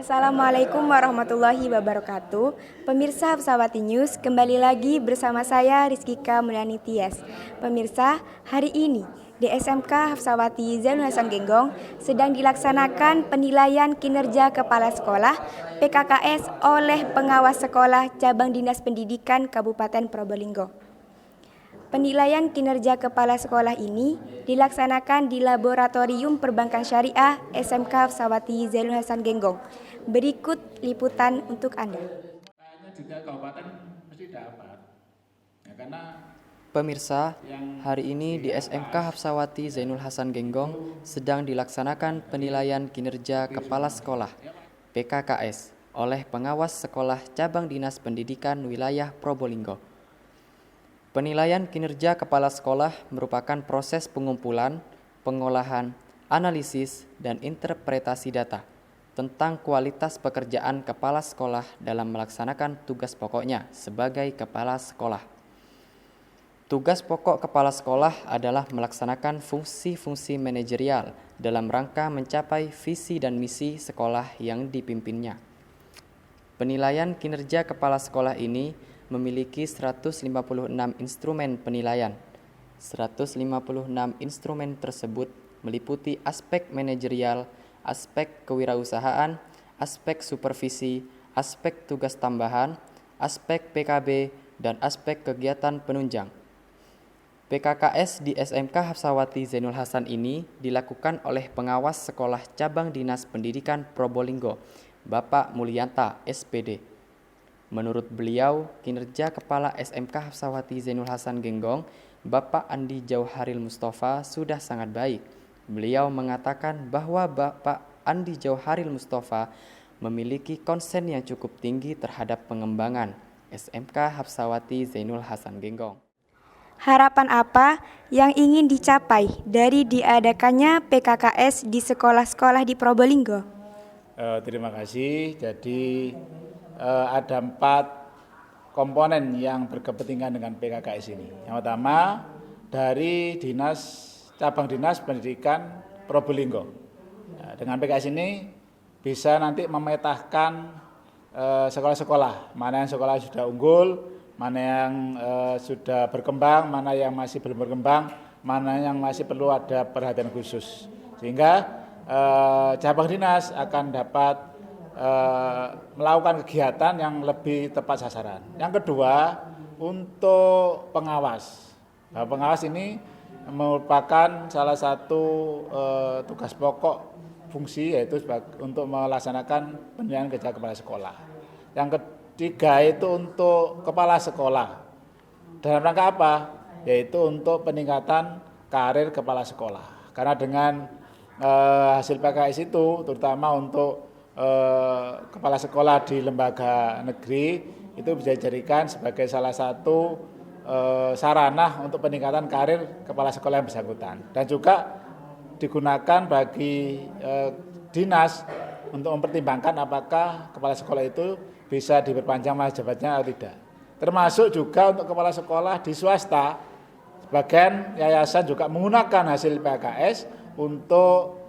Assalamualaikum warahmatullahi wabarakatuh. Pemirsa Hafsawati News, kembali lagi bersama saya Rizkika Mulyani Tias. Pemirsa, hari ini di SMK Hafsawati Zainul Hasan Genggong sedang dilaksanakan penilaian kinerja kepala sekolah PKKS oleh pengawas sekolah Cabang Dinas Pendidikan Kabupaten Probolinggo. Penilaian kinerja kepala sekolah ini dilaksanakan di Laboratorium Perbankan Syariah SMK Hafsawati Zainul Hasan Genggong. Berikut liputan untuk Anda. Juga kabupaten mesti dapat. Ya, karena Pemirsa, hari ini di SMK Hafsawati Zainul Hasan Genggong sedang dilaksanakan penilaian kinerja kepala sekolah PKKS oleh pengawas sekolah Cabang Dinas Pendidikan Wilayah Probolinggo. Penilaian kinerja kepala sekolah merupakan proses pengumpulan, pengolahan, analisis, dan interpretasi data tentang kualitas pekerjaan kepala sekolah dalam melaksanakan tugas pokoknya sebagai kepala sekolah. Tugas pokok kepala sekolah adalah melaksanakan fungsi-fungsi manajerial dalam rangka mencapai visi dan misi sekolah yang dipimpinnya. Penilaian kinerja kepala sekolah ini memiliki 156 instrumen penilaian. 156 instrumen tersebut meliputi aspek manajerial, aspek kewirausahaan, aspek supervisi, aspek tugas tambahan, aspek PKB, dan aspek kegiatan penunjang. PKKS di SMK Hafsawati Zainul Hasan ini dilakukan oleh pengawas sekolah Cabang Dinas Pendidikan Probolinggo, Bapak Mulyanta, SPD. Menurut beliau, kinerja Kepala SMK Hafsawati Zainul Hasan Genggong, Bapak Andi Jauharil Mustafa sudah sangat baik. Beliau mengatakan bahwa Bapak Andi Jauharil Mustafa memiliki konsen yang cukup tinggi terhadap pengembangan SMK Hafsawati Zainul Hasan Genggong. Harapan apa yang ingin dicapai dari diadakannya PKKS di sekolah-sekolah di Probolinggo? Terima kasih. Jadi ada 4 komponen yang berkepentingan dengan PKKS ini. Yang pertama dari Cabang Dinas Pendidikan Probolinggo. Dengan PKKS ini bisa nanti memetakan sekolah-sekolah, mana yang sekolah sudah unggul, mana yang sudah berkembang, mana yang masih belum berkembang, mana yang masih perlu ada perhatian khusus. Sehingga cabang dinas akan dapat melakukan kegiatan yang lebih tepat sasaran. Yang kedua, untuk pengawas. Pengawas ini merupakan salah satu tugas pokok fungsi, yaitu untuk melaksanakan penilaian kinerja kepala sekolah. Yang ketiga itu untuk kepala sekolah. Dalam rangka apa? Yaitu untuk peningkatan karir kepala sekolah. Karena dengan hasil PKKS itu, terutama untuk kepala sekolah di lembaga negeri, itu bisa dijadikan sebagai salah satu sarana untuk peningkatan karir kepala sekolah yang bersangkutan, dan juga digunakan bagi dinas untuk mempertimbangkan apakah kepala sekolah itu bisa diperpanjang masa jabatannya atau tidak. Termasuk juga untuk kepala sekolah di swasta, sebagian yayasan juga menggunakan hasil PKKS untuk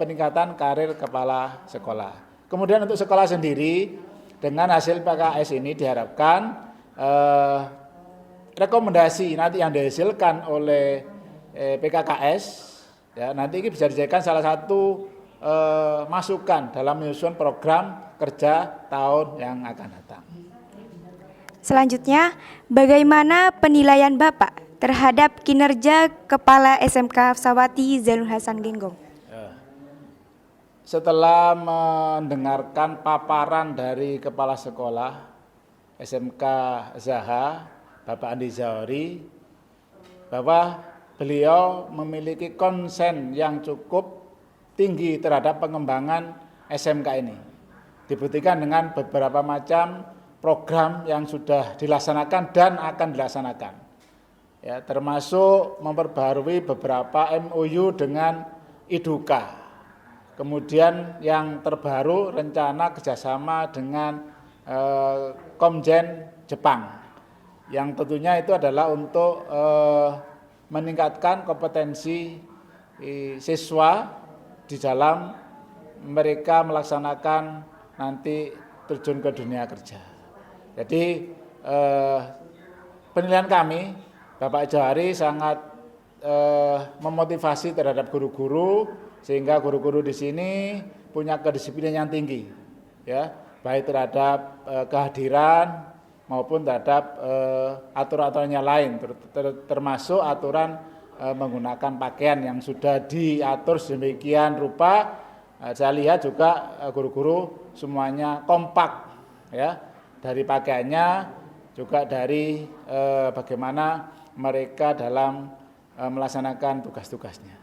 peningkatan karir kepala sekolah. Kemudian untuk sekolah sendiri, dengan hasil PKKS ini diharapkan rekomendasi nanti yang dihasilkan oleh PKKS, ya, nanti ini bisa dijadikan salah satu masukan dalam menyusun program kerja tahun yang akan datang. Selanjutnya, bagaimana penilaian Bapak terhadap kinerja Kepala SMK Hafsawati Zainul Hasan Genggong? Setelah mendengarkan paparan dari Kepala Sekolah SMK Zaha, Bapak Andi Jauharil, bahwa beliau memiliki konsen yang cukup tinggi terhadap pengembangan SMK ini. Dibuktikan dengan beberapa macam program yang sudah dilaksanakan dan akan dilaksanakan. Ya, termasuk memperbarui beberapa MOU dengan IDUKA. Kemudian yang terbaru rencana kerjasama dengan Komjen Jepang, yang tentunya itu adalah untuk meningkatkan kompetensi siswa di dalam mereka melaksanakan nanti terjun ke dunia kerja. Jadi penilaian kami, Bapak Johari sangat memotivasi terhadap guru-guru sehingga guru-guru di sini punya kedisiplinan yang tinggi, ya, baik terhadap kehadiran maupun terhadap aturan-aturannya lain, termasuk aturan menggunakan pakaian yang sudah diatur sedemikian rupa. Saya lihat juga guru-guru semuanya kompak, ya, dari pakaiannya juga dari bagaimana mereka dalam melaksanakan tugas-tugasnya.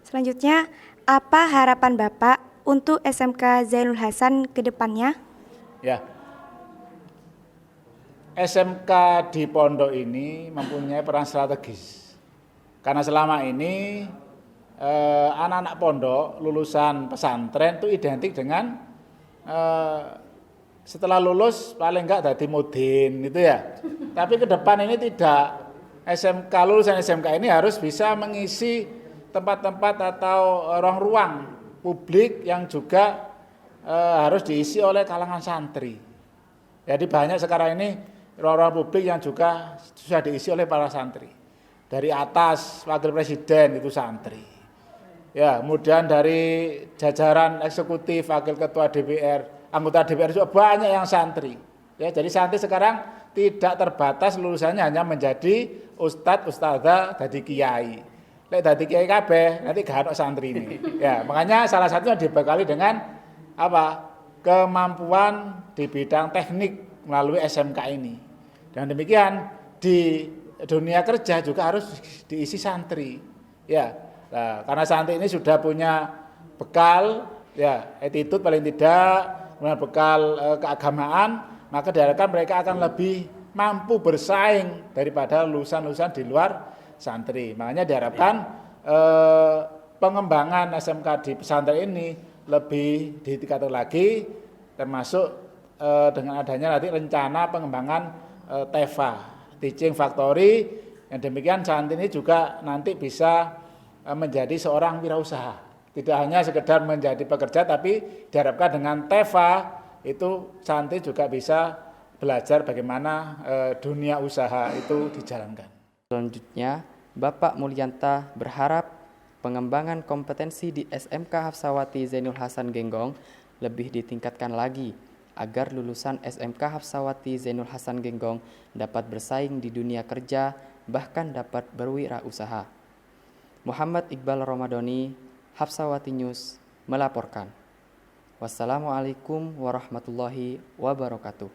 Selanjutnya, apa harapan Bapak untuk SMK Zainul Hasan ke depannya? Ya, SMK di pondok ini mempunyai peran strategis. Karena selama ini anak-anak pondok lulusan pesantren itu identik dengan setelah lulus paling enggak jadi mudin gitu ya. Tapi ke depan ini tidak. SMK, lulusan SMK ini harus bisa mengisi tempat-tempat atau ruang-ruang publik yang juga harus diisi oleh kalangan santri. Jadi banyak sekarang ini ruang-ruang publik yang juga sudah diisi oleh para santri. Dari atas wakil presiden itu santri. Ya, kemudian dari jajaran eksekutif, wakil ketua DPR, anggota DPR juga banyak yang santri. Ya, jadi santri sekarang tidak terbatas lulusannya hanya menjadi ustadz, ustadzah, jadi kiai. Lek dadi kiai kabeh nanti gak ono santri ini. Ya, makanya salah satunya dibekali dengan apa? Kemampuan di bidang teknik melalui SMK ini. Dan demikian di dunia kerja juga harus diisi santri. Ya. Nah, karena santri ini sudah punya bekal, ya, attitude paling tidak, bekal keagamaan, maka diharapkan mereka akan lebih mampu bersaing daripada lulusan-lulusan di luar santri. Makanya diharapkan pengembangan SMK di pesantren ini lebih ditingkatkan lagi, termasuk dengan adanya nanti rencana pengembangan TEFA, Teaching Factory, yang demikian santri ini juga nanti bisa menjadi seorang wirausaha. Tidak hanya sekedar menjadi pekerja, tapi diharapkan dengan TEFA itu santri juga bisa belajar bagaimana dunia usaha itu dijalankan. Selanjutnya, Bapak Mulyanta berharap pengembangan kompetensi di SMK Hafsawati Zainul Hasan Genggong lebih ditingkatkan lagi agar lulusan SMK Hafsawati Zainul Hasan Genggong dapat bersaing di dunia kerja, bahkan dapat berwirausaha. Muhammad Iqbal Ramadhani, Hafsawati News, melaporkan. Wassalamualaikum warahmatullahi wabarakatuh.